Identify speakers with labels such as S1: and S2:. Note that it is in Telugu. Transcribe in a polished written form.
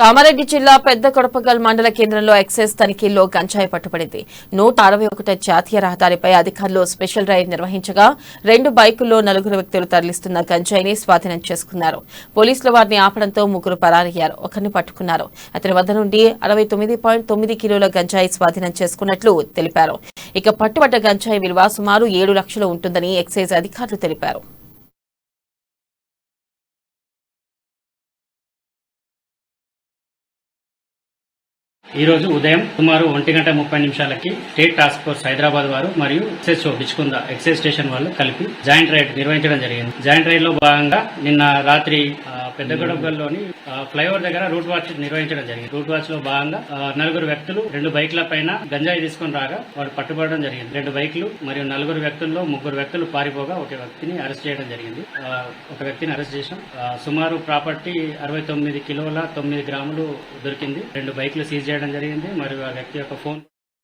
S1: కామారెడ్డి జిల్లా పెద్ద కొడపగల్ మండల కేంద్రంలో ఎక్సైజ్ తనిఖీల్లో గంజాయి పట్టుబడింది. 161 జాతీయ రహదారిపై అధికారులు స్పెషల్ రైడ్ నిర్వహించగా 2 బైకుల్లో 4 వ్యక్తులు తరలిస్తున్న గంజాయిని స్వాధీనం చేసుకున్నారు. పోలీసులు వారిని ఆపడంతో 3 పరారయ్యారు. ఒకరిని పట్టుకున్నారు. అతని వద్ద నుండి 69.9 కిలోల గంజాయి స్వాధీనం చేసుకున్నట్లు తెలిపారు. ఇక పట్టుబడ్డ గంజాయి విలువ సుమారు 7 లక్షలు ఉంటుందని ఎక్సైజ్ అధికారులు తెలిపారు.
S2: ఈ రోజు ఉదయం సుమారు 1:30 స్టేట్ టాస్క్ ఫోర్స్ హైదరాబాద్ వారు మరియు ఎస్ఎస్ఓ బిచ్కుంద ఎక్సైజ్ స్టేషన్ వాళ్ళు కలిపి జాయింట్ రైడ్ నిర్వహించడం జరిగింది. జాయింట్ రైడ్ లో భాగంగా నిన్న రాత్రి పెద్దగొడపల్లిలోని ఫ్లైఓవర్ దగ్గర రూట్ వాచ్ నిర్వహించడం జరిగింది. రూట్ వాచ్ లో భాగంగా 4 వ్యక్తులు 2 బైక్ల పైన గంజాయి తీసుకుని రాగా వాడు పట్టుబడడం జరిగింది. 2 బైకులు మరియు 4 వ్యక్తుల్లో 3 వ్యక్తులు పారిపోగా ఒక వ్యక్తిని అరెస్ట్ చేయడం జరిగింది. ఒక వ్యక్తిని అరెస్ట్ చేసాం. సుమారు ప్రాపర్టీ 69 కిలోల 9 గ్రాములు దొరికింది. 2 బైకులు సీజ్ చేయడం జరిగింది. మరియు ఆ వ్యక్తి యొక్క ఫోన్